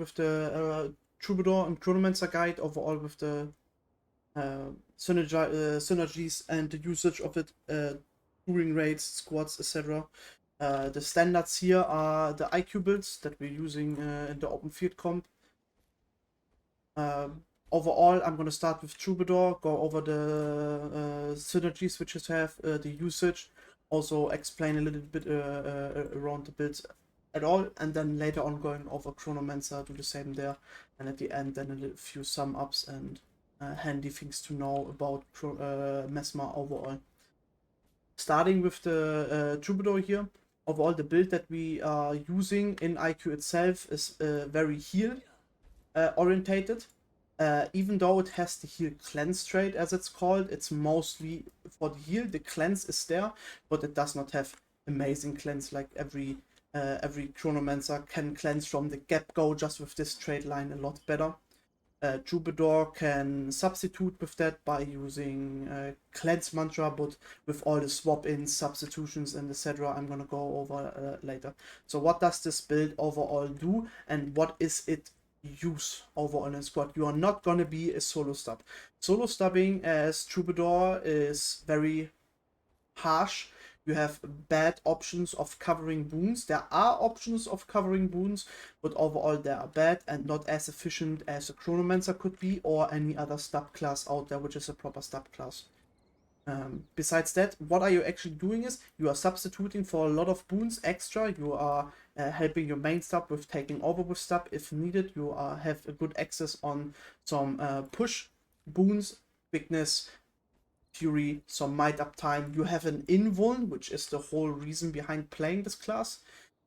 with the Troubadour and Chronomancer guide, overall with the synergies and the usage of it during raids, squads, etc. The standards here are the IQ builds that we're using in the open field comp. Overall, I'm going to start with Troubadour, go over the synergy switches have, the usage, also explain a little bit around the builds at all, and then later on going over Chronomancer, do the same there, and at the end then a few sum ups and handy things to know about Mesmer overall. Starting with the Troubadour here, overall the build that we are using in IQ itself is very heal orientated. Even though it has the heal cleanse trait as it's called, it's mostly for the heal. The cleanse is there, but it does not have amazing cleanse like every Chronomancer can cleanse from the get-go just with this trait line a lot better. Troubadour can substitute with that by using cleanse mantra, but with all the swap-ins, substitutions, and etc. I'm gonna go over later. So what does this build overall do, and what is it use overall in a squad? You are not going to be a solo stub. Solo stubbing as Troubadour is very harsh. You have bad options of covering wounds. There are options of covering wounds, but overall they are bad and not as efficient as a Chronomancer could be, or any other stub class out there which is a proper stub class. Besides that, what are you actually doing is you are substituting for a lot of boons extra. You are helping your main stub with taking over with stub if needed. You have a good access on some push boons, bigness, fury, some might up time. You have an invuln, which is the whole reason behind playing this class.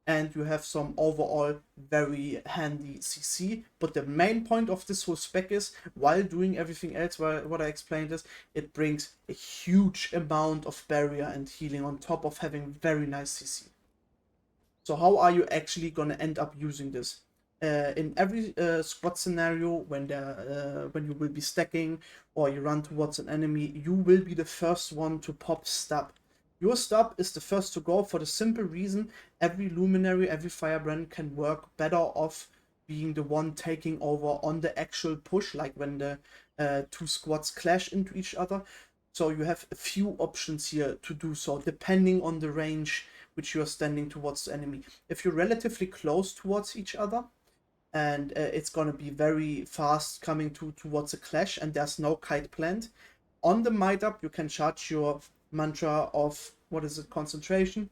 And you have some overall very handy CC. But the main point of this whole spec is, while doing everything else, what I explained is, it brings a huge amount of barrier and healing on top of having very nice CC. So how are you actually going to end up using this? In every squad scenario, when you will be stacking or you run towards an enemy, you will be the first one to pop stub. Your stub is the first to go for the simple reason every luminary, every firebrand can work better off being the one taking over on the actual push, like when the two squads clash into each other. So you have a few options here to do so, depending on the range which you are standing towards the enemy. If you're relatively close towards each other, and it's going to be very fast coming towards a clash, and there's no kite planned, on the might up you can charge your mantra of, what is it, concentration,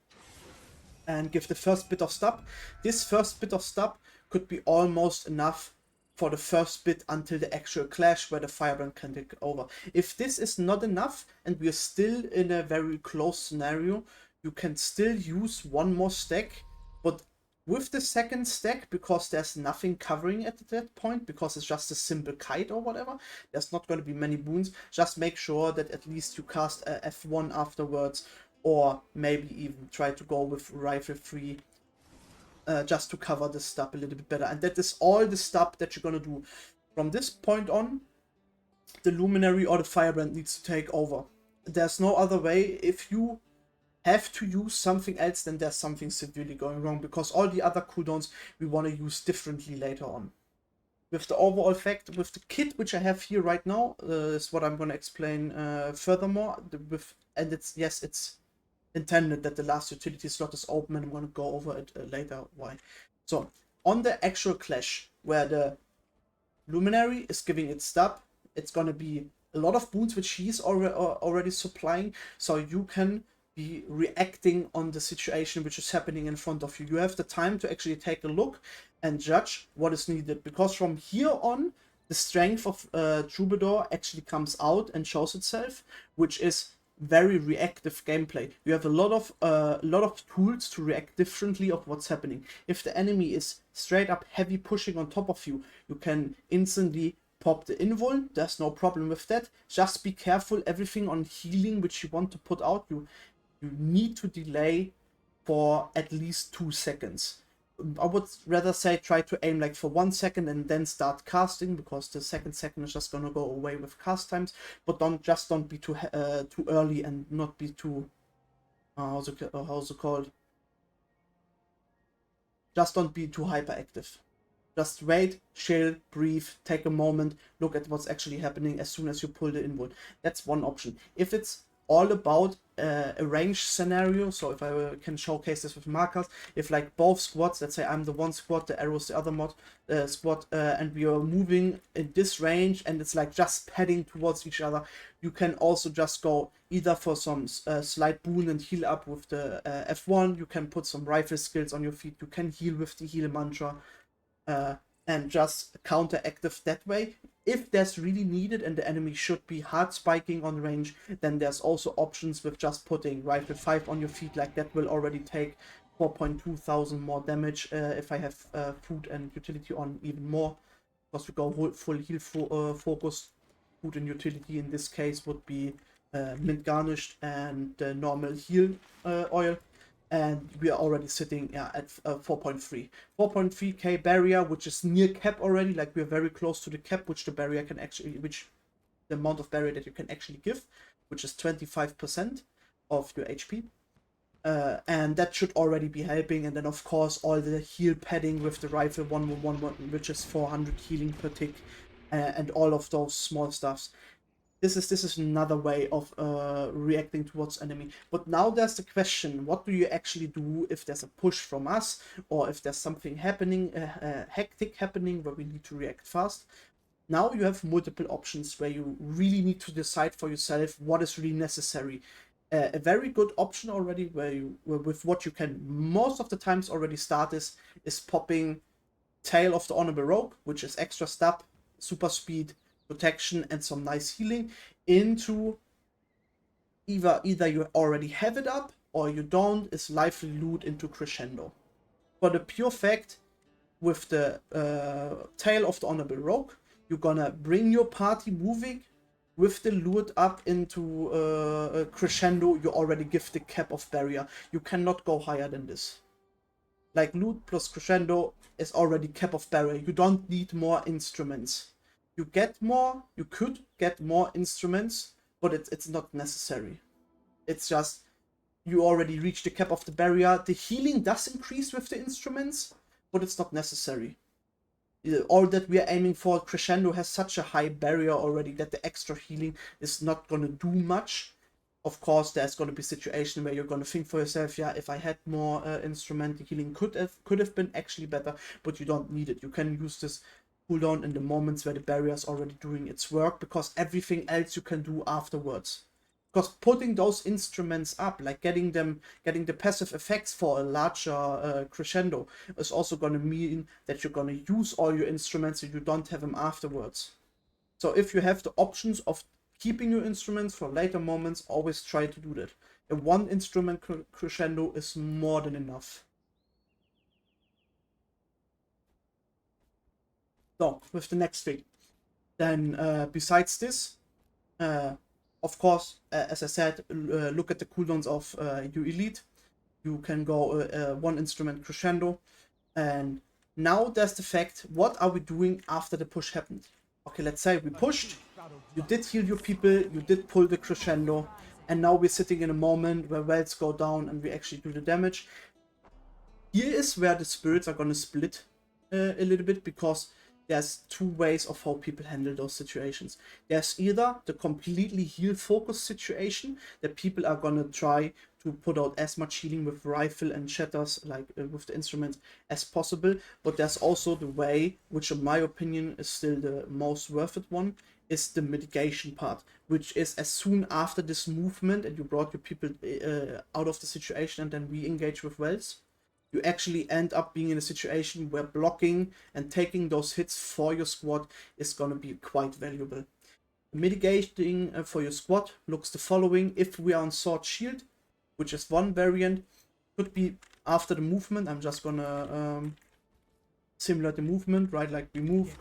and give the first bit of stub. This first bit of stub could be almost enough for the first bit until the actual clash where the firebrand can take over. If this is not enough and we are still in a very close scenario, you can still use one more stack, but with the second stack, because there's nothing covering at that point, because it's just a simple kite or whatever, there's not going to be many boons. Just make sure that at least you cast a F1 afterwards, or maybe even try to go with rifle 3 just to cover the stub a little bit better. And that is all the stub that you're going to do. From this point on, the luminary or the firebrand needs to take over. There's no other way. If you have to use something else, then there's something severely going wrong, because all the other cooldowns we want to use differently later on. With the overall fact, with the kit which I have here right now, is what I'm going to explain furthermore. And it's intended that the last utility slot is open, and I'm going to go over it later why. So on the actual clash where the luminary is giving its stub, it's going to be a lot of boons which he's already supplying, so you can be reacting on the situation which is happening in front of you. You have the time to actually take a look and judge what is needed, because from here on the strength of Troubadour actually comes out and shows itself, which is very reactive gameplay. You have a lot of tools to react differently of what's happening. If the enemy is straight up heavy pushing on top of you, you can instantly pop the invuln. There's no problem with that. Just be careful, everything on healing which you want to put out, you need to delay for at least 2 seconds. I would rather say try to aim like for 1 second and then start casting, because the second is just gonna go away with cast times. But don't be too early and not be too how's it called? Just don't be too hyperactive. Just wait, chill, breathe, take a moment, look at what's actually happening as soon as you pull the input. That's one option. If it's all about a range scenario, so if I can showcase this with markers, if like both squads, let's say I'm the one squad, the arrow's the other squad, and we are moving in this range and it's like just padding towards each other, you can also just go either for some slight boon and heal up with the F1, you can put some rifle skills on your feet, you can heal with the heal mantra, and just counteractive that way. If that's really needed and the enemy should be hard spiking on range, then there's also options with just putting rifle 5 on your feet, like that will already take 4.2 thousand more damage. If I have food and utility on, even more, because we go full heal focus. Food and utility in this case would be mint garnished and normal heal oil. And we are already sitting at 4.3. 4.3k barrier, which is near cap already, like we're very close to the cap, which the barrier can actually, which the amount of barrier that you can actually give, which is 25% of your HP. And that should already be helping. And then of course all the heal padding with the rifle 111, which is 400 healing per tick, and all of those small stuffs. This is another way of reacting towards enemy. But now there's the question, what do you actually do if there's a push from us, or if there's something happening, hectic happening, where we need to react fast? Now you have multiple options where you really need to decide for yourself what is really necessary. A very good option already, with what you can most of the times already start is popping Tail of the Honorable Rogue, which is extra stab, super speed, protection, and some nice healing, into either you already have it up or you don't, is lively loot into Crescendo. For the pure fact, with the Tail of the Honorable Rogue, you're gonna bring your party moving with the loot up into Crescendo. You already give the cap of barrier. You cannot go higher than this. Like loot plus Crescendo is already cap of barrier. You don't need more instruments. You could get more instruments, but it's not necessary. It's just, you already reached the cap of the barrier. The healing does increase with the instruments, but it's not necessary. All that we are aiming for, Crescendo has such a high barrier already that the extra healing is not gonna do much. Of course, there's gonna be a situation where you're gonna think for yourself, yeah, if I had more instrument, the healing could have been actually better, but you don't need it. You can use this cooldown in the moments where the barrier is already doing its work, because everything else you can do afterwards. Because putting those instruments up, like getting the passive effects for a larger Crescendo, is also going to mean that you're going to use all your instruments and you don't have them afterwards. So if you have the options of keeping your instruments for later moments, always try to do that. A one instrument Crescendo is more than enough. So, with the next thing, then besides this, of course, as I said, look at the cooldowns of your elite. You can go one instrument Crescendo, and now there's the fact, what are we doing after the push happened? Okay, let's say we pushed, you did heal your people, you did pull the Crescendo, and now we're sitting in a moment where welds go down and we actually do the damage. Here is where the spirits are going to split a little bit, because there's two ways of how people handle those situations. There's either the completely heal focused situation, that people are gonna try to put out as much healing with rifle and shatters, like with the instruments, as possible. But there's also the way, which in my opinion is still the most worth it one, is the mitigation part, which is as soon after this movement and you brought your people out of the situation and then re-engage with wells, you actually end up being in a situation where blocking and taking those hits for your squad is going to be quite valuable. Mitigating for your squad looks the following. If we are on Sword Shield, which is one variant, could be after the movement. I'm just going to simulate the movement, right? Like we move,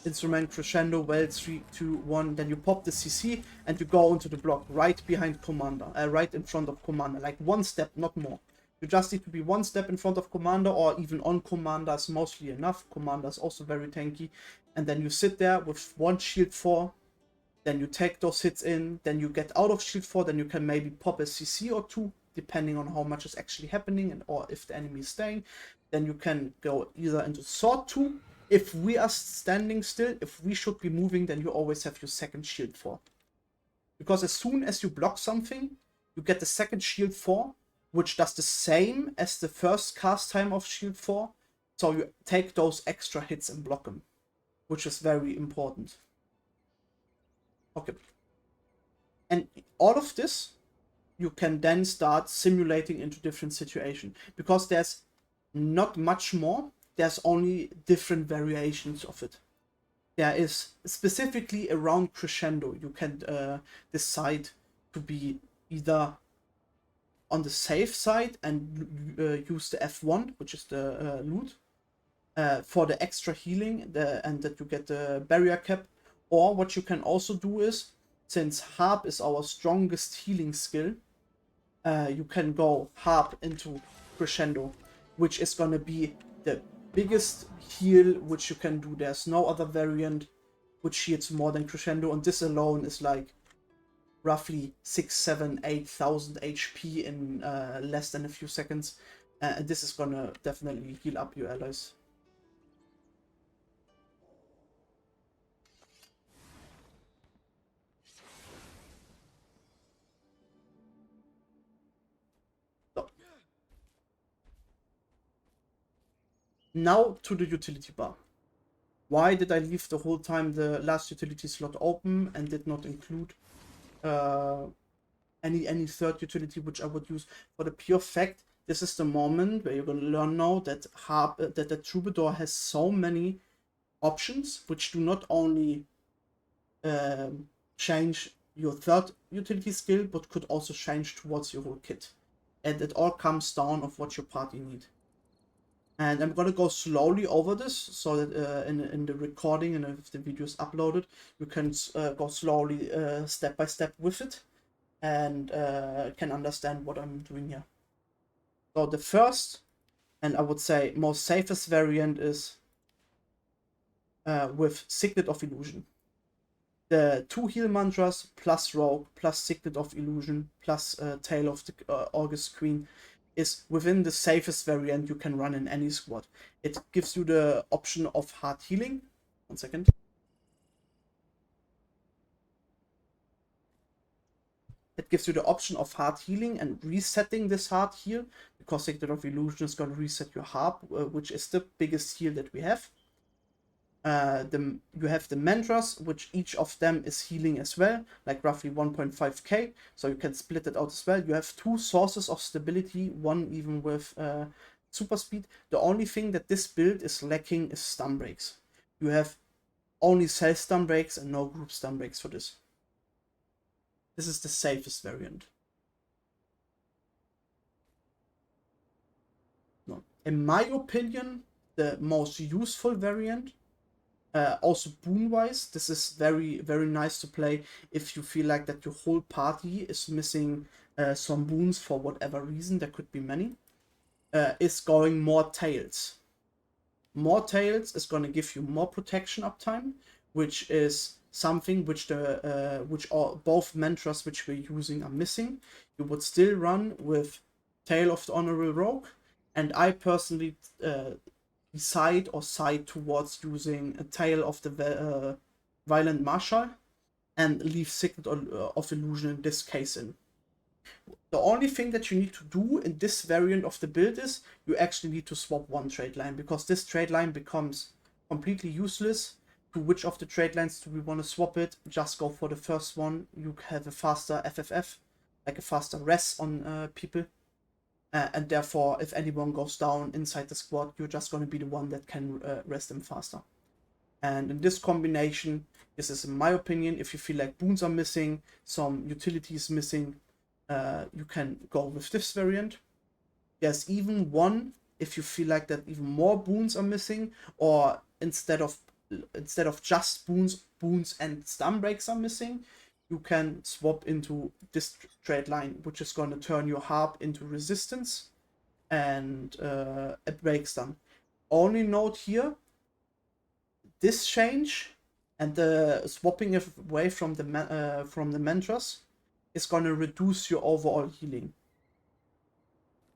instrument, Crescendo, well, 3, 2, 1, then you pop the CC and you go into the block right behind Commander, right in front of Commander, like one step, not more. You just need to be one step in front of Commander, or even on Commander is mostly enough. Commander is also very tanky. And then you sit there with one shield 4, then you take those hits in, then you get out of shield 4, then you can maybe pop a CC or 2, depending on how much is actually happening and or if the enemy is staying. Then you can go either into Sword 2. If we are standing still, if we should be moving, then you always have your second shield 4. Because as soon as you block something, you get the second shield 4, which does the same as the first cast time of shield 4. So you take those extra hits and block them, which is very important. Okay. And all of this, you can then start simulating into different situations. Because there's not much more, there's only different variations of it. There is specifically around Crescendo, you can decide to be either on the safe side and use the F1, which is the loot, for the extra healing and that you get the barrier cap. Or what you can also do is, since Harp is our strongest healing skill, you can go Harp into Crescendo, which is going to be the biggest heal which you can do. There's no other variant which heals more than Crescendo, and this alone is like roughly 6, 7, 8,000 HP in less than a few seconds. And this is gonna definitely heal up your allies. So. Now to the utility bar. Why did I leave the whole time the last utility slot open and did not include any third utility which I would use? For the pure fact, this is the moment where you're going to learn now that that the Troubadour has so many options which do not only change your third utility skill, but could also change towards your whole kit. And it all comes down of what your party need. And I'm gonna go slowly over this so that in the recording and if the video is uploaded, you can go slowly step by step with it and can understand what I'm doing here. So the first, and I would say most safest variant is with Signet of Illusion. The 2 heal mantras plus Rogue plus Signet of Illusion plus Tale of the August Queen is within the safest variant you can run in any squad. It gives you the option of hard healing. 1 second. It gives you the option of hard healing and resetting this hard heal, because Signet of Illusion is going to reset your harp, which is the biggest heal that we have. You have the mantras, which each of them is healing as well, like roughly 1.5k, so you can split it out as well. You have 2 sources of stability, one even with super speed. The only thing that this build is lacking is stun breaks. You have only self stun breaks and no group stun breaks for this. This is the safest variant. No. In my opinion, the most useful variant, also boon wise, this is very, very nice to play if you feel like that your whole party is missing some boons for whatever reason. There could be many. Is going more tails. More tails is going to give you more protection uptime, which is something which both mantras which we're using are missing. You would still run with Tale of the Honorable Rogue, and I personally side towards using a Tale of the Violent Marshal and leave Signet of Illusion in this case in. The only thing that you need to do in this variant of the build is you actually need to swap one trade line, because this trade line becomes completely useless. To which of the trade lines do we want to swap it? Just go for the first one. You have a faster FFF, like a faster res on people. And therefore, if anyone goes down inside the squad, you're just going to be the one that can rest them faster. And in this combination, this is in my opinion, if you feel like boons are missing, some utilities missing, you can go with this variant. There's even one, if you feel like that even more boons are missing, or instead of just boons and stun breaks are missing, you can swap into this trade line, which is going to turn your harp into resistance and a break stun. Only note here, this change and the swapping away from the mantras is going to reduce your overall healing.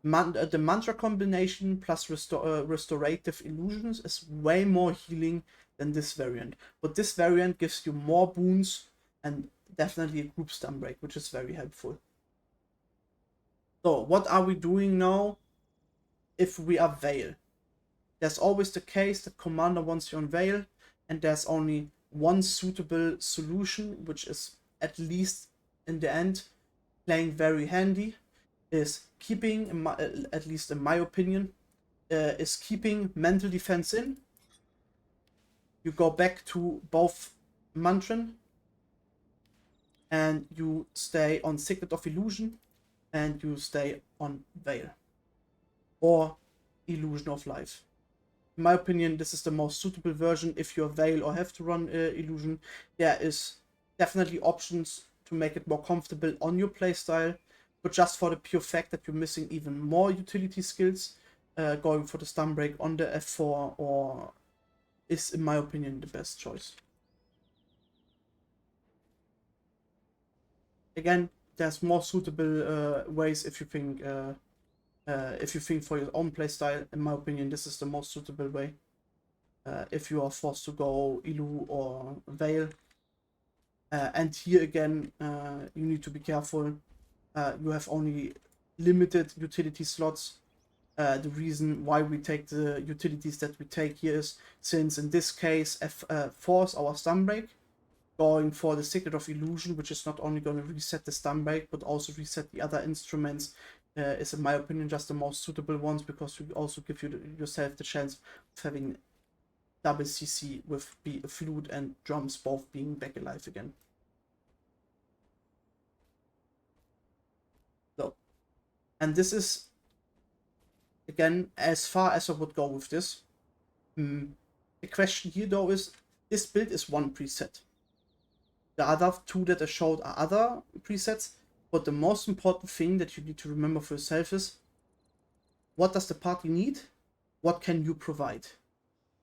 The mantra combination plus restorative illusions is way more healing than this variant. But this variant gives you more boons and definitely a group stun break, which is very helpful. So what are we doing now if we are Veil? There's always the case that commander wants you on Veil, and there's only one suitable solution, which is at least in the end playing very handy, is keeping, at least in my opinion, is keeping mental defense in. You go back to both Mantran, and you stay on Signet of Illusion, and you stay on Veil or Illusion of Life. In my opinion, this is the most suitable version if you're Veil or have to run Illusion. There is definitely options to make it more comfortable on your playstyle, but just for the pure fact that you're missing even more utility skills, going for the stun break on the F4 or is, in my opinion, the best choice. Again, there's more suitable ways if you think for your own playstyle. In my opinion, this is the most suitable way. If you are forced to go Ilu or Veil. And here again, you need to be careful. You have only limited utility slots. The reason why we take the utilities that we take here is since in this case F4 is our stun break, going for the Secret of Illusion, which is not only going to reset the stun break but also reset the other instruments, is in my opinion just the most suitable ones, because you also give yourself the chance of having double CC with flute and drums both being back alive again. So, and this is again as far as I would go with this. The question here though is, this build is one preset. The other two that I showed are other presets, but the most important thing that you need to remember for yourself is, what does the party need? What can you provide?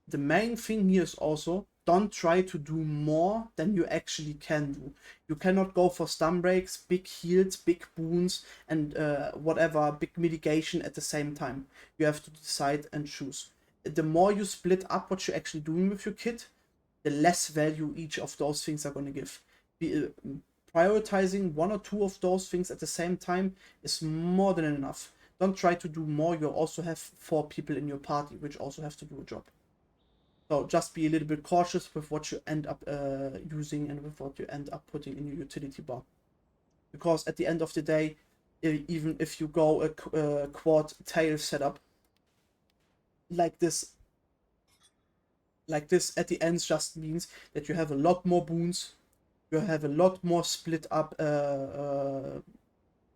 The main thing here is also, don't try to do more than you actually can do. You cannot go for stun breaks, big heals, big boons, and whatever, big mitigation at the same time. You have to decide and choose. The more you split up what you're actually doing with your kit, the less value each of those things are going to give. Prioritizing one or two of those things at the same time is more than enough. Don't try to do more. You also have 4 people in your party which also have to do a job. So just be a little bit cautious with what you end up using and with what you end up putting in your utility bar. Because at the end of the day, even if you go a quad tail setup like this at the end, just means that you have a lot more boons, you have a lot more split up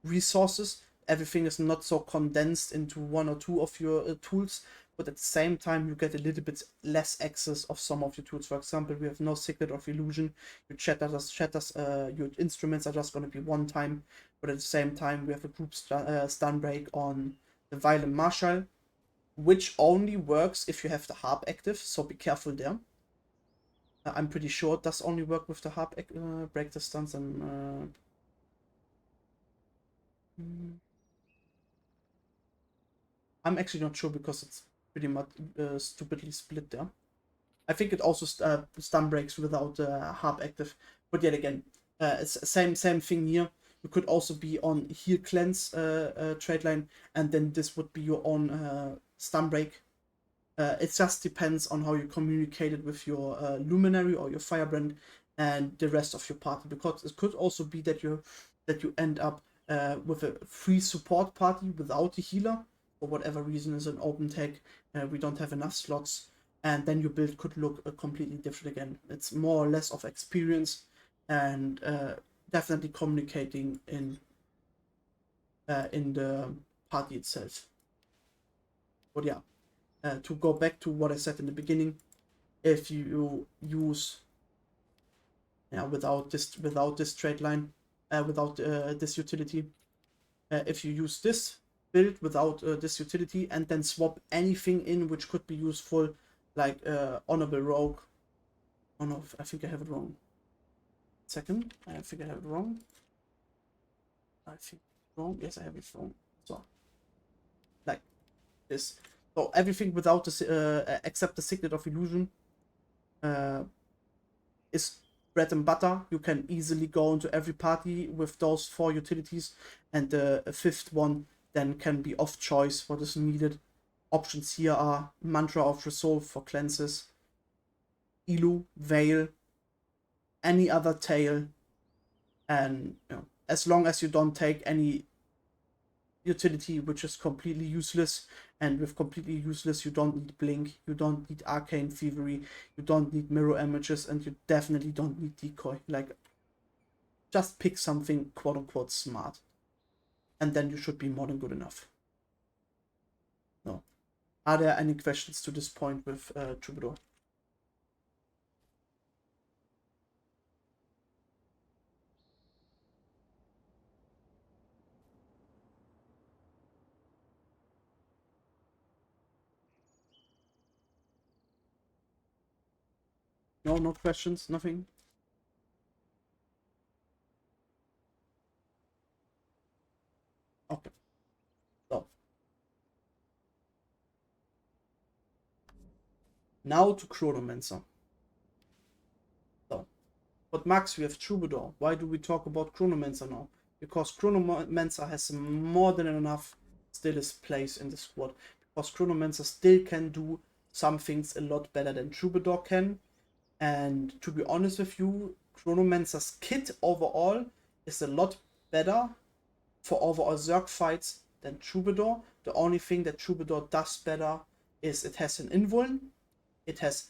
resources. Everything is not so condensed into one or two of your tools, but at the same time you get a little bit less access of some of your tools. For example, we have no Secret of Illusion. Your shatters, your instruments are just going to be one time, but at the same time we have a group stun break on the Violent Marshal, which only works if you have the harp active, so be careful there. I'm pretty sure it does only work with the harp break the stuns. And I'm actually not sure because it's pretty much stupidly split there. I think it also stun breaks without harp active, but yet again, it's same thing here. You could also be on heal cleanse trade line, and then this would be your own stun break. It just depends on how you communicate it with your luminary or your firebrand and the rest of your party, because it could also be that you end up with a free support party without a healer for whatever reason. Is an open tag, we don't have enough slots, and then your build could look completely different again. It's more or less of experience and definitely communicating in the party itself. But yeah, to go back to what I said in the beginning, if you use without this trade line, without this utility, if you use this build without this utility and then swap anything in which could be useful, like Honorable Rogue. Oh no, I think I have it wrong. Second, I think I have it wrong. I think wrong. Yes, I have it wrong. So this. So everything without the except the Signet of Illusion is bread and butter. You can easily go into every party with those 4 utilities, and the 5th one then can be off choice what is needed. Options here are Mantra of Resolve for cleanses, Ilu, Veil, any other tail, and as long as you don't take any utility which is completely useless, and with completely useless you don't need Blink, you don't need Arcane Thievery, you don't need Mirror Images, and you definitely don't need Decoy. Like, just pick something quote-unquote smart, and then you should be more than good enough. No. Are there any questions to this point with Troubadour? No, no questions, nothing? Okay. So, now to Chronomancer. So, but Max, we have Troubadour. Why do we talk about Chronomancer now? Because Chronomancer has more than enough still his place in the squad. Because Chronomancer still can do some things a lot better than Troubadour can. And to be honest with you, Chronomancer's kit overall is a lot better for overall Zerg fights than Troubadour. The only thing that Troubadour does better is it has an invuln, it has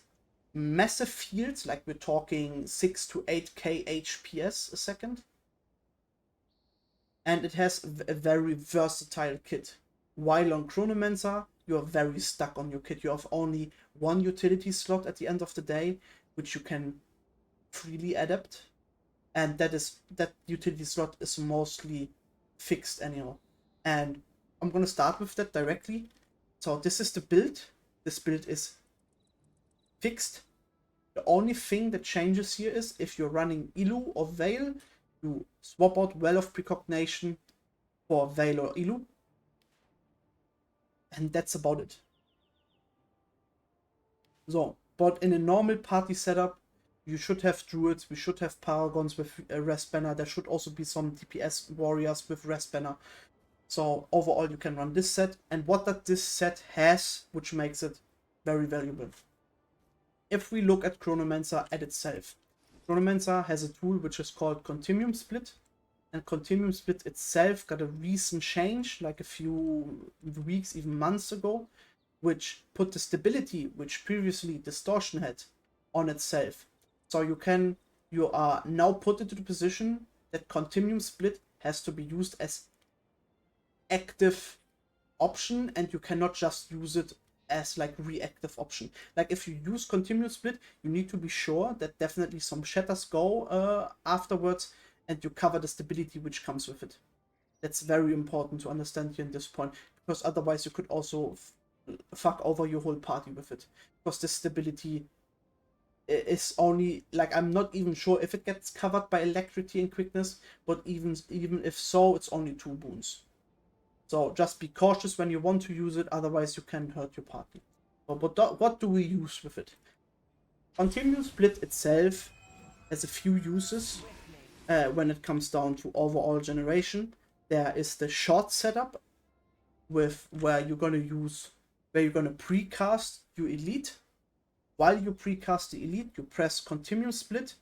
massive fields, like we're talking 6 to 8k HPS a second, and it has a very versatile kit. While on Chronomancer, you're very stuck on your kit. You have only one utility slot at the end of the day, which you can freely adapt, and that utility slot is mostly fixed anyhow. And I'm gonna start with that directly. So this is the build. This build is fixed. The only thing that changes here is if you're running Ilu or Veil, you swap out Well of Precognition for Veil or Ilu. And that's about it. So, but in a normal party setup, you should have Druids, we should have Paragons with Rest Banner, there should also be some DPS warriors with Rest Banner. So overall you can run this set, and what that this set has, which makes it very valuable. If we look at Chronomancer at itself, Chronomancer has a tool which is called Continuum Split, and Continuum Split itself got a recent change, like a few weeks, even months ago, which put the stability which previously Distortion had on itself. So you are now put into the position that Continuum Split has to be used as active option, and you cannot just use it as like reactive option. Like if you use Continuum Split, you need to be sure that definitely some shatters go afterwards, and you cover the stability which comes with it. That's very important to understand here in this point, because otherwise you could also fuck over your whole party with it. Because the stability is only, like, I'm not even sure if it gets covered by Electricity and Quickness, but even if so, it's only 2 boons. So just be cautious when you want to use it, otherwise you can hurt your party. But what do we use with it? Continuum Split itself has a few uses when it comes down to overall generation. There is the short setup with where you're gonna precast your elite. While you precast the elite, you press Continuum Split.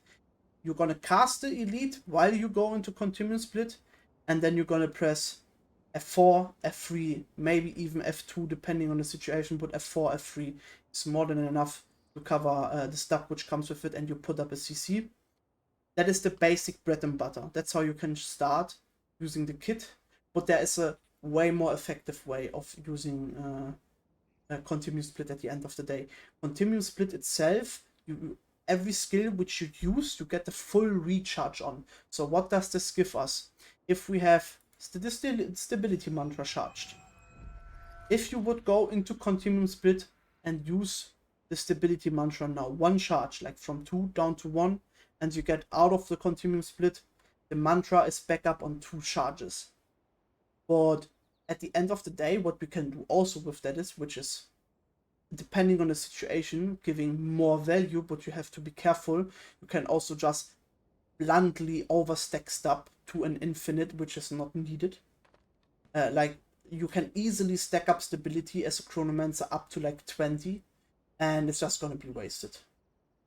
You're gonna cast the elite while you go into Continuum Split, and then you're gonna press F4, F3, maybe even F2 depending on the situation, but F4, F3 is more than enough to cover the stuff which comes with it, and you put up a CC. That is the basic bread and butter. That's how you can start using the kit, but there is a way more effective way of using Continuum Split at the end of the day. Continuum Split itself, every skill which you use, you get the full recharge on. So what does this give us? If we have Stability Mantra charged, if you would go into Continuum Split and use the Stability Mantra now, 1 charge, like from 2 down to 1, and you get out of the Continuum Split, the mantra is back up on 2 charges. But at the end of the day, what we can do also with that is, which is depending on the situation, giving more value, but you have to be careful. You can also just bluntly overstack stuff to an infinite, which is not needed. Like, you can easily stack up stability as a Chronomancer up to like 20, and it's just gonna be wasted.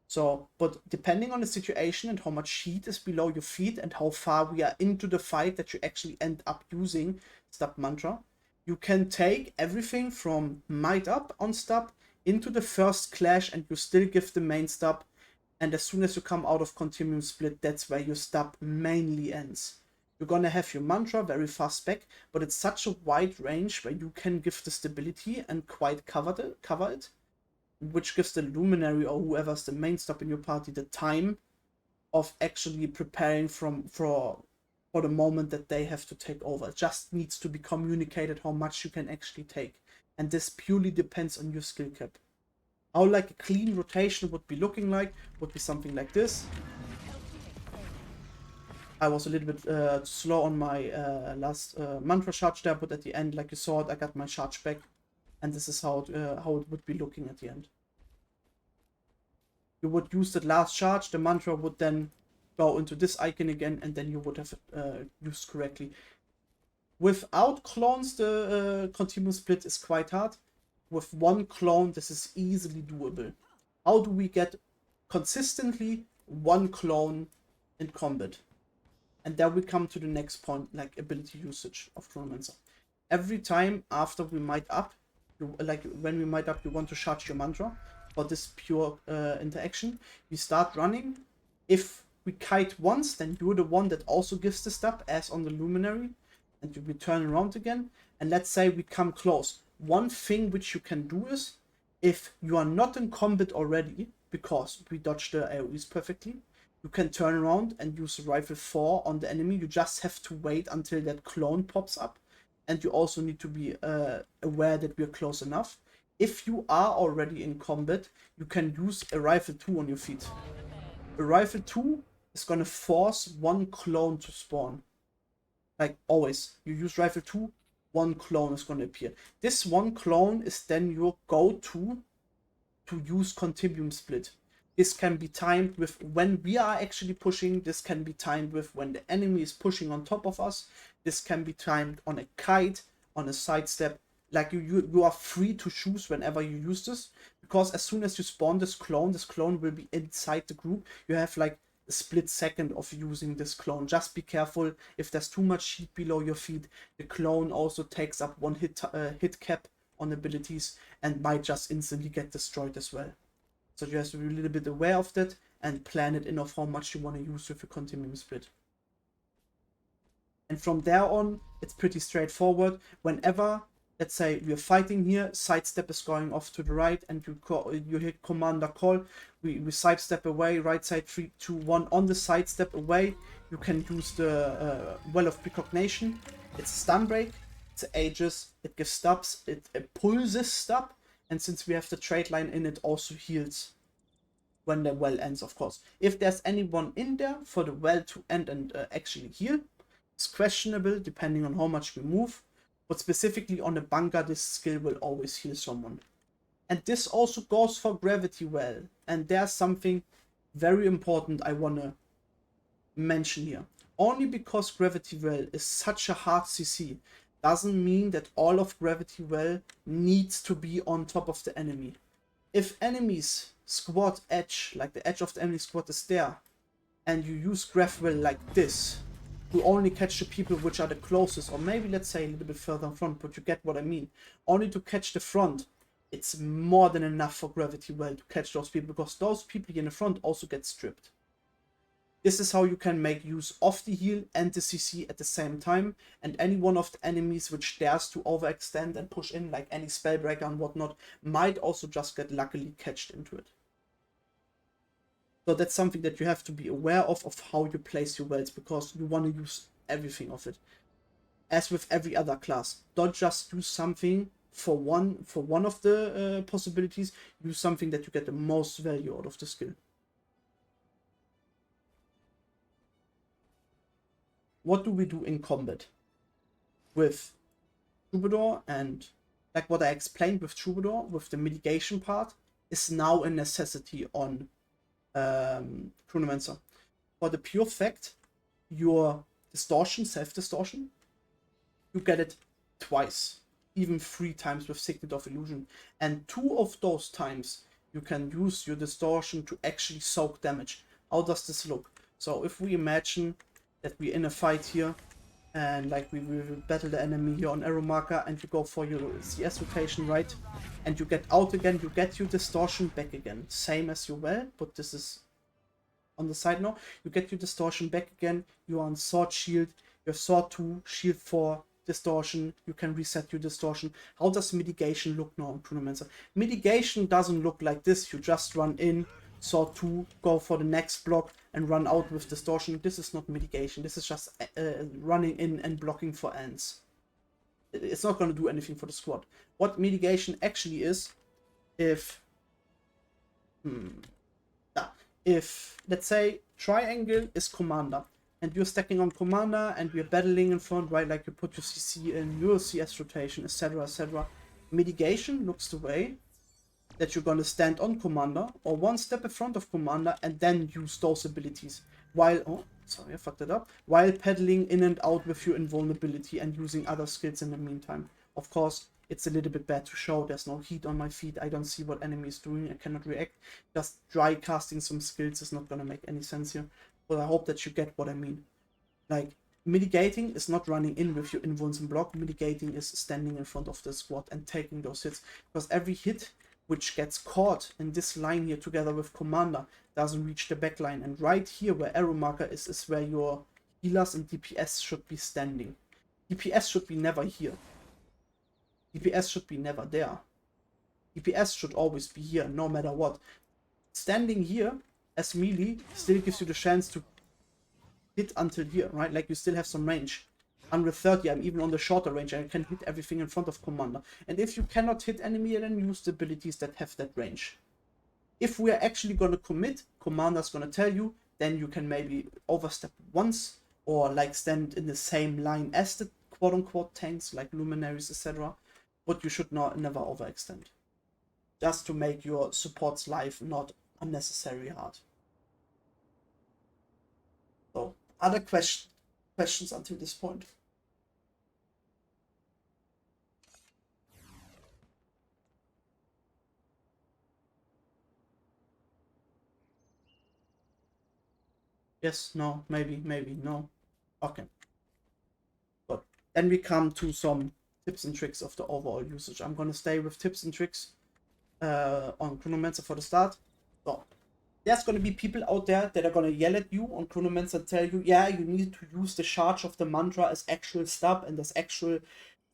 So, but depending on the situation and how much heat is below your feet and how far we are into the fight that you actually end up using Stab Mantra, you can take everything from Might Up on Stab into the first clash and you still give the main Stab. And as soon as you come out of Continuum Split, that's where your Stab mainly ends. You're gonna have your Mantra very fast back, but it's such a wide range where you can give the stability and quite cover it, which gives the luminary or whoever's the main stop in your party the time of actually preparing for the moment that they have to take over. It just needs to be communicated how much you can actually take, and this purely depends on your skill cap. How like a clean rotation would be looking like would be something like this. I was a little bit slow on my last mantra charge there, but at the end, like you saw it, I got my charge back, and this is how it would be looking at the end. You would use that last charge, the mantra would then go into this icon again, and then you would have used correctly. Without clones, the continuous split is quite hard. With one clone, this is easily doable. How do we get consistently one clone in combat? And there we come to the next point, like ability usage of Chronomancer. Every time after we might up, like when we might up, you want to charge your mantra for this pure interaction. We start running. If we kite once, then you're the one that also gives the step, as on the luminary, and we turn around again. And let's say we come close. One thing which you can do is, if you are not in combat already, because we dodged the AoEs perfectly, you can turn around and use rifle 4 on the enemy. You just have to wait until that clone pops up. And you also need to be aware that we are close enough. If you are already in combat, you can use a rifle 2 on your feet. A rifle 2 is going to force one clone to spawn. Like always, you use rifle 2, one clone is going to appear. This one clone is then your go-to to use Continuum Split. This can be timed with when we are actually pushing. This can be timed with when the enemy is pushing on top of us. This can be timed on a kite, on a sidestep. Like you are free to choose whenever you use this, because as soon as you spawn this clone will be inside the group. You have like a split second of using this clone. Just be careful if there's too much heat below your feet. The clone also takes up one hit cap on abilities and might just instantly get destroyed as well. So you have to be a little bit aware of that and plan it in of how much you want to use with your continuum split. And from there on, it's pretty straightforward. Whenever, let's say we're fighting here, sidestep is going off to the right, and you hit commander call, we sidestep away, right side 3, 2, 1. On the sidestep away, you can use the Well of Precognition. It's a stun break, it's Aegis, it gives stabs, it pulls this stab, and since we have the trade line in, it also heals when the well ends, of course. If there's anyone in there for the well to end and actually heal, it's questionable depending on how much we move. But specifically on the bunker, this skill will always heal someone. And this also goes for Gravity Well. And there's something very important I want to mention here. Only because Gravity Well is such a hard CC doesn't mean that all of Gravity Well needs to be on top of the enemy. If enemies squad edge, like the edge of the enemy squad is there, and you use Grav Well like this, you only catch the people which are the closest, or maybe let's say a little bit further in front, but you get what I mean. Only to catch the front, it's more than enough for Gravity Well to catch those people, because those people in the front also get stripped. This is how you can make use of the heal and the CC at the same time, and any one of the enemies which dares to overextend and push in, like any Spellbreaker and whatnot, might also just get luckily catched into it. So that's something that you have to be aware of how you place your wells, because you want to use everything of it. As with every other class, don't just use something for one of the possibilities. Use something that you get the most value out of the skill. What do we do in combat with Troubadour, and like what I explained with Troubadour, with the mitigation part, is now a necessity on Chronomancer. For the pure fact, your distortion, self-distortion, you get it twice, even 3 times with Signet of Illusion. And 2 of those times, you can use your distortion to actually soak damage. How does this look? So if we imagine that we're in a fight here, and like we will battle the enemy here on arrow marker, and you go for your CS rotation, right? And you get out again, you get your distortion back again. Same as you were, but this is on the side now. You get your distortion back again, you are on sword shield, you have sword 2, shield 4, distortion, you can reset your distortion. How does mitigation look now on Chronomancer? Mitigation doesn't look like this. You just run in, sword 2, go for the next block, and run out with distortion. This is not mitigation. This is just running in and blocking for ends. It's not going to do anything for the squad. What mitigation actually is, if let's say triangle is commander, and you're stacking on commander, and we're battling in front, right? Like you put your CC in, your CS rotation, etc., etc. Mitigation looks the way that you're gonna stand on commander or 1 step in front of commander and then use those abilities while, oh sorry I fucked it up, while pedaling in and out with your invulnerability and using other skills in the meantime. Of course, it's a little bit bad to show. There's no heat on my feet. I don't see what enemy is doing. I cannot react. Just dry casting some skills is not gonna make any sense here. But I hope that you get what I mean. Like, mitigating is not running in with your invuls and block. Mitigating is standing in front of the squad and taking those hits. Because every hit which gets caught in this line here together with commander doesn't reach the backline. And right here where arrow marker is where your healers and DPS should be standing. DPS should be never here. DPS should be never there. DPS should always be here, no matter what. Standing here as melee still gives you the chance to hit until here, right? Like you still have some range. 130, I'm even on the shorter range, and I can hit everything in front of commander. And if you cannot hit enemy, then use the abilities that have that range. If we are actually going to commit, commander's going to tell you, then you can maybe overstep once, or like stand in the same line as the quote-unquote tanks, like luminaries, etc. But you should never overextend. Just to make your support's life not unnecessarily hard. So, other questions until this point? Yes, no, maybe, no. Okay. But then we come to some tips and tricks of the overall usage. I'm gonna stay with tips and tricks on Chronomancer for the start. So, there's gonna be people out there that are gonna yell at you on Chronomancer and tell you, yeah, you need to use the charge of the mantra as actual stub and as actual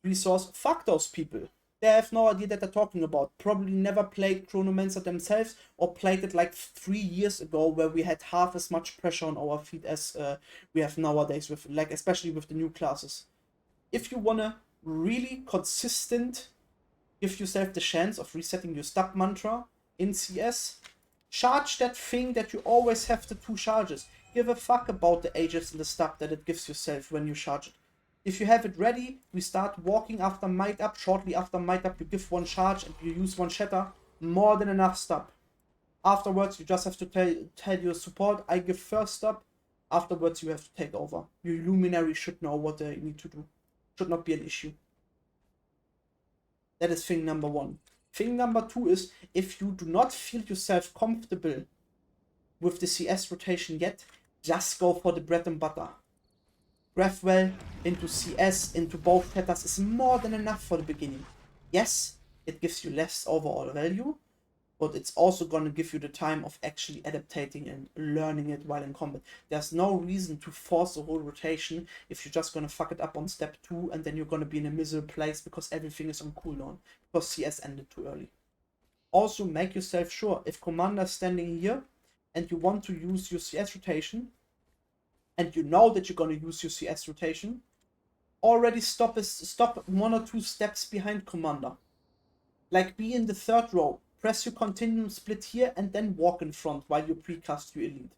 resource. Fuck those people. They have no idea that they're talking about. Probably never played Chronomancer themselves, or played it like 3 years ago, where we had half as much pressure on our feet as we have nowadays, with like especially with the new classes. If you wanna really consistent give yourself the chance of resetting your stub mantra in CS, charge that thing that you always have the 2 charges. Give a fuck about the ages and the stub that it gives yourself when you charge it. If you have it ready, we start walking after might up. Shortly after might up, you give 1 charge and you use 1 shatter. More than enough stub. Afterwards, you just have to tell your support, I give first stub. Afterwards, you have to take over. Your luminary should know what they need to do. Should not be an issue. That is thing number 1. Thing number 2 is, if you do not feel yourself comfortable with the CS rotation yet, just go for the bread and butter. Graphwell into CS, into both headers is more than enough for the beginning. Yes, it gives you less overall value, but it's also going to give you the time of actually adapting and learning it while in combat. There's no reason to force the whole rotation if you're just going to fuck it up on step 2 and then you're going to be in a miserable place because everything is on cooldown, because CS ended too early. Also, make yourself sure, if commander is standing here and you want to use your CS rotation, and you know that you're going to use your CS rotation, already stop 1 or 2 steps behind commander. Like, be in the 3rd row, press your continuum split here, and then walk in front while you precast your elite.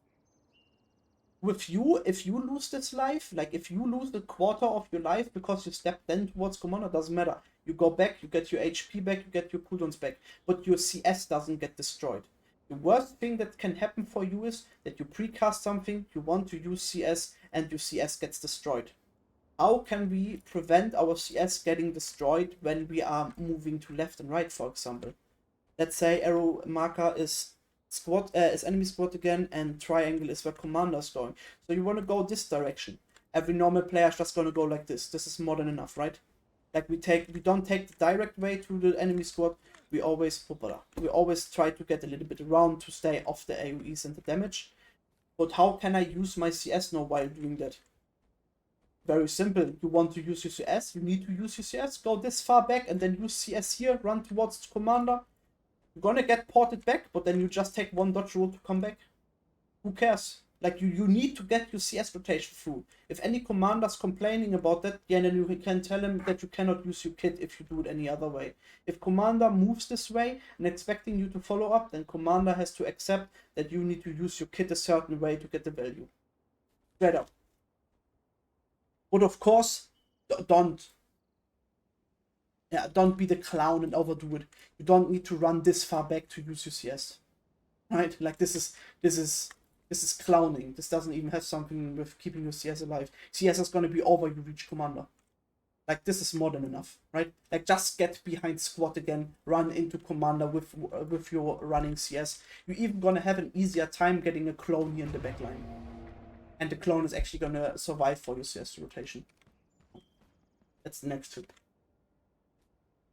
with you, if you lose this life, like if you lose a quarter of your life because you stepped then towards commander, doesn't matter. You go back, you get your HP back, you get your cooldowns back, but your CS doesn't get destroyed. The worst thing that can happen for you is that you precast something, you want to use CS, and your CS gets destroyed. How can we prevent our CS getting destroyed when we are moving to left and right, for example? Let's say arrow marker is enemy squad again, and triangle is where commander is going. So you want to go this direction. Every normal player is just going to go like this. This is more than enough, right? Like we don't take the direct way to the enemy squad. We always try to get a little bit around to stay off the AoEs and the damage. But how can I use my CS now while doing that? Very simple. You want to use your CS, you need to use your CS, go this far back and then use CS here, run towards commander. You're gonna get ported back, but then you just take one dodge roll to come back. Who cares? Like you need to get your CS rotation through. If any commander's complaining about that, yeah, then you can tell him that you cannot use your kit if you do it any other way. If commander moves this way and expecting you to follow up, then commander has to accept that you need to use your kit a certain way to get the value. Straight up. But of course, don't be the clown and overdo it. You don't need to run this far back to use your CS. Right? Like this is clowning. This doesn't even have something with keeping your CS alive. CS is gonna be over you reach commander. Like this is more than enough, right? Like just get behind squad again, run into commander with your running CS. You're even gonna have an easier time getting a clone here in the backline. And the clone is actually gonna survive for your CS rotation. That's the next tip.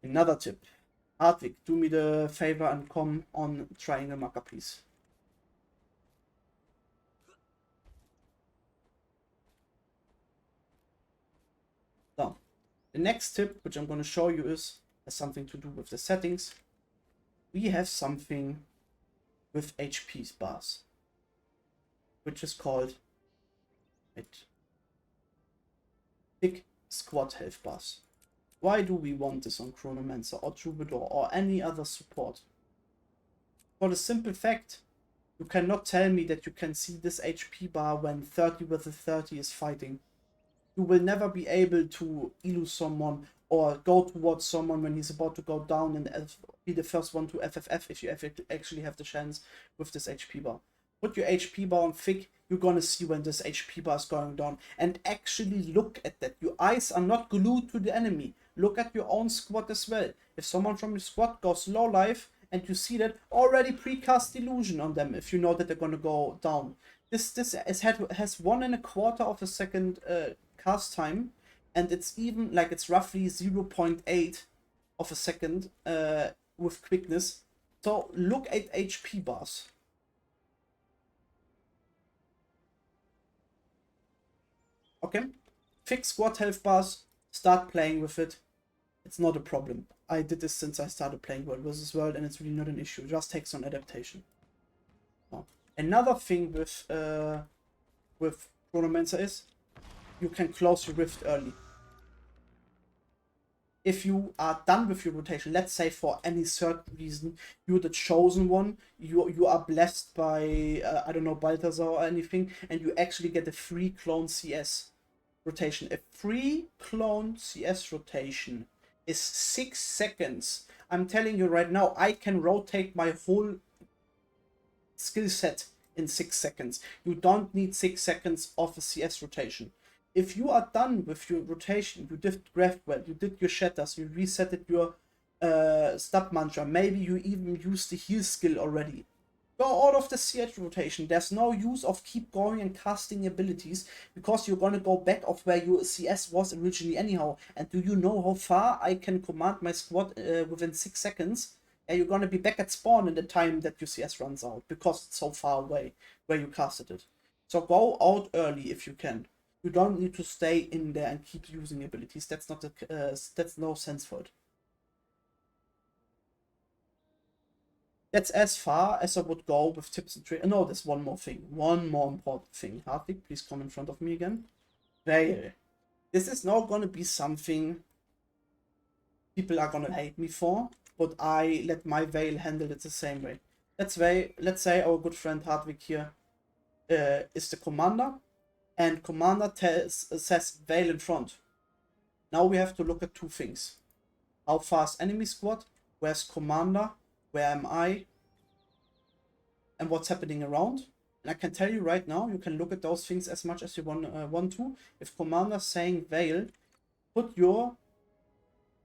Another tip. Hartwig, do me the favor and come on triangle marker, please. So, the next tip, which I'm going to show you, has something to do with the settings. We have something with HP bars, which is called big squad health bars. Why do we want this on Chronomancer or Troubadour or any other support? For the simple fact, you cannot tell me that you can see this HP bar when 30 with a 30 is fighting. You will never be able to elu someone or go towards someone when he's about to go down and be the first one to FFF if you actually have the chance with this HP bar. Put your HP bar on thick, you're gonna see when this HP bar is going down, and actually look at that. Your eyes are not glued to the enemy. Look at your own squad as well. If someone from your squad goes low life and you see that, already precast illusion on them if you know that they're gonna go down. This has 1 1/4 of a second cast time, and it's even like it's roughly 0.8 of a second with quickness. So look at HP bars. Okay, fix squad health bars, start playing with it. It's not a problem. I did this since I started playing World vs. World, and it's really not an issue. It just takes some adaptation. Oh. Another thing with Chronomancer is you can close your rift early. If you are done with your rotation, let's say for any certain reason, you're the chosen one, you are blessed by, I don't know, Balthazar or anything, and you actually get a free clone CS rotation. A free clone CS rotation is 6 seconds. I'm telling you right now, I can rotate my whole skill set in 6 seconds. You don't need 6 seconds of a CS rotation. If you are done with your rotation, you did graft well, you did your shatters, you resetted your stub mantra, maybe you even used the heal skill already. Go out of the CS rotation. There's no use of keep going and casting abilities because you're gonna go back of where your CS was originally anyhow. And do you know how far I can command my squad within 6 seconds? And you're gonna be back at spawn in the time that your CS runs out because it's so far away where you casted it. So go out early if you can. You don't need to stay in there and keep using abilities. That's not that's no sense for it. That's as far as I would go with tips and tricks. No, there's one more thing. One more important thing. Hartwig, please come in front of me again. Veil. This is not going to be something people are going to hate me for, but I let my Veil handle it the same way. Let's say our good friend Hartwig here is the commander, and commander says Veil in front. Now we have to look at two things. How fast enemy squad, where's commander, where am I, and what's happening around. And I can tell you right now, you can look at those things as much as you want to. If commander's saying Veil, put your,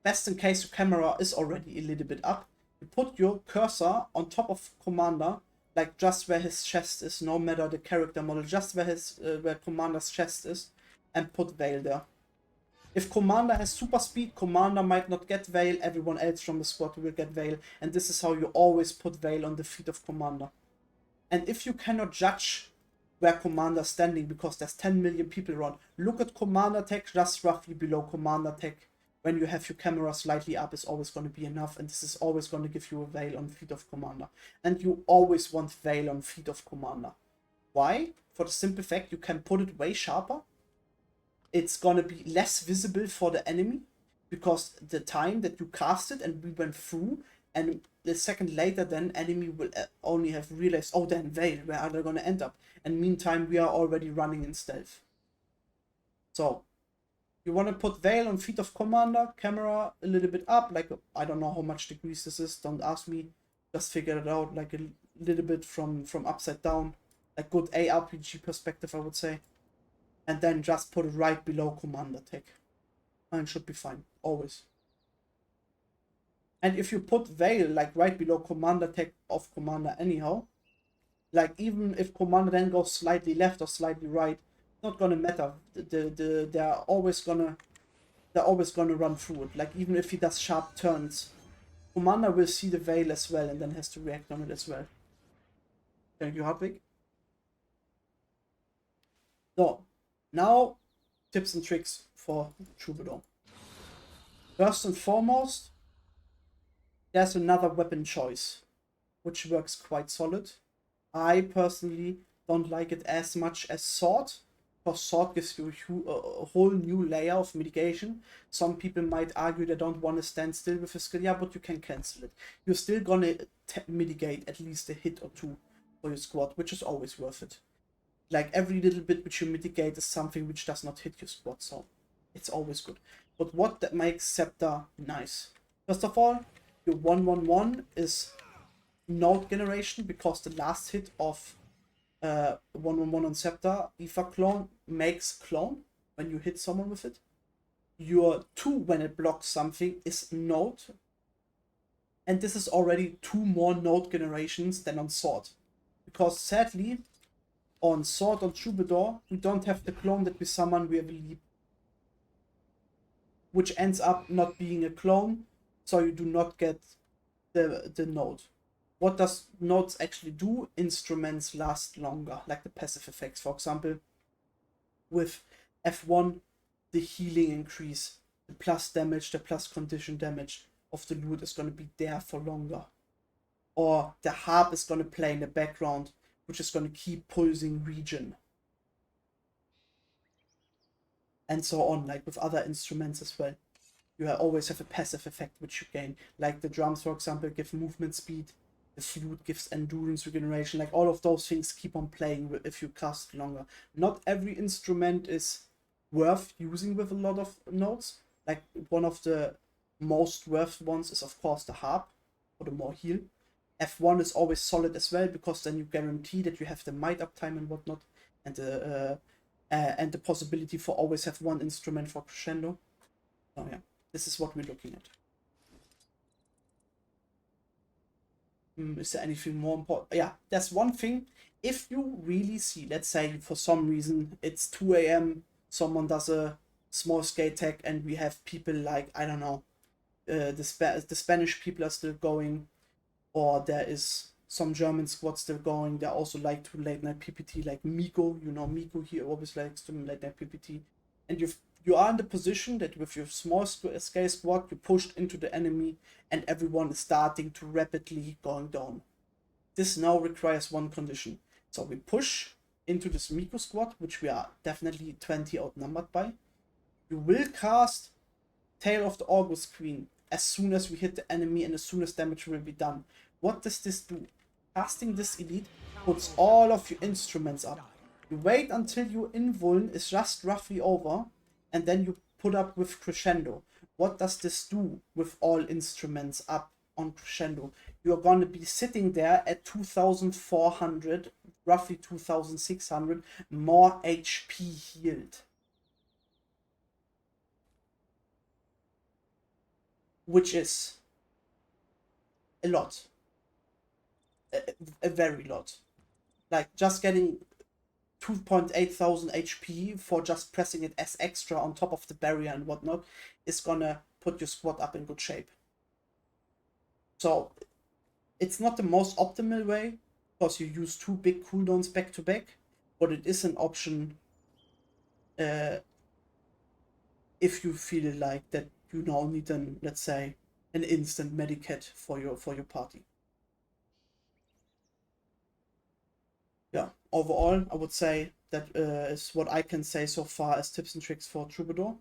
best in case your camera is already a little bit up, you put your cursor on top of commander, like just where his chest is, no matter the character model, just where where commander's chest is, and put Veil there. If commander has super speed, commander might not get Veil, everyone else from the squad will get Veil, and this is how you always put Veil on the feet of commander. And if you cannot judge where commander's standing because there's 10 million people around, look at commander tech just roughly below commander tech. When you have your camera slightly up, is always going to be enough, and this is always going to give you a Veil on feet of commander. And you always want Veil on feet of commander. Why? For the simple fact you can put it way sharper. It's going to be less visible for the enemy, because the time that you cast it and we went through, and the second later, then enemy will only have realized, oh, then Veil, where are they going to end up? And meantime, we are already running in stealth. So, you want to put Veil on feet of commander, camera a little bit up, like, I don't know how much degrees this is, don't ask me, just figure it out, like a little bit from upside down, like good ARPG perspective, I would say. And then just put it right below commander tech. And it should be fine, always. And if you put Veil like right below commander tech of commander anyhow, like even if commander then goes slightly left or slightly right, not gonna matter. They're always gonna run through it. Like even if he does sharp turns, commander will see the Veil as well and then has to react on it as well. Thank you, Hartwig. So now tips and tricks for Troubadour. First and foremost, there's another weapon choice, which works quite solid. I personally don't like it as much as sword, because sword gives you a whole new layer of mitigation. Some people might argue they don't want to stand still with a skill, yeah, but you can cancel it. You're still gonna mitigate at least a hit or two for your squad, which is always worth it. Like every little bit which you mitigate is something which does not hit your squad, so it's always good. But what that makes Scepter nice? First of all, your 1/1/1 is node generation, because the last hit of 1/1/1 on Scepter, Aether Clone, makes clone when you hit someone with it. Your 2 when it blocks something is node. And this is already 2 more node generations than on Sword. Because sadly, on Sword on Troubadour, we don't have the clone that we summon, we have a leap. Which ends up not being a clone, so you do not get the node. What does nodes actually do? Instruments last longer, like the passive effects. For example, with F1, the healing increase, the plus damage, the plus condition damage of the loot is going to be there for longer. Or the harp is going to play in the background, which is going to keep pulsing region. And so on, like with other instruments as well. You always have a passive effect which you gain. Like the drums, for example, give movement speed. The flute gives endurance regeneration. Like all of those things keep on playing if you cast longer. Not every instrument is worth using with a lot of notes. Like one of the most worth ones is of course the harp, for the more heal. F1 is always solid as well, because then you guarantee that you have the might uptime and whatnot, and the possibility for always have one instrument for crescendo. So yeah, this is what we're looking at. Is there anything more important? Yeah, there's one thing. If you really see, let's say for some reason it's 2 AM, someone does a small scale tech, and we have people like, I don't know, the Spanish people are still going, or there is some German squad still going. They also like to late night PPT, like Miko. You know, Miko, he always likes to late night PPT. And you are in the position that with your small scale squad, you pushed into the enemy and everyone is starting to rapidly going down. This now requires one condition. So we push into this Miko squad, which we are definitely 20 outnumbered by. You will cast Tail of the August Queen as soon as we hit the enemy and as soon as damage will be done. What does this do? Casting this elite puts all of your instruments up. You wait until your invuln is just roughly over, and then you put up with crescendo. What does this do with all instruments up on crescendo? You're going to be sitting there at 2400, roughly 2600 more HP healed. Which is a lot. A very lot. Like, just getting 2.8 thousand HP for just pressing it as extra on top of the barrier and whatnot is gonna put your squad up in good shape. So it's not the most optimal way because you use 2 big cooldowns back to back, but it is an option if you feel like that you now need an, let's say, an instant medikit for your party. Yeah, overall, I would say that is what I can say so far as tips and tricks for Troubadour.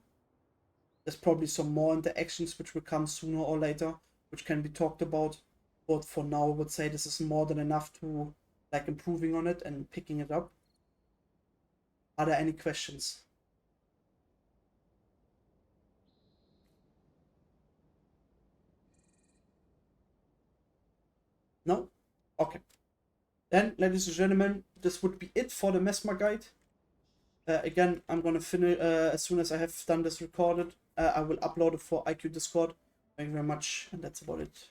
There's probably some more interactions which will come sooner or later, which can be talked about. But for now, I would say this is more than enough to like improving on it and picking it up. Are there any questions? No? Okay. Then, ladies and gentlemen, this would be it for the Mesmer guide. Again, I'm gonna finish as soon as I have done this recorded. I will upload it for IQ Discord. Thank you very much, and that's about it.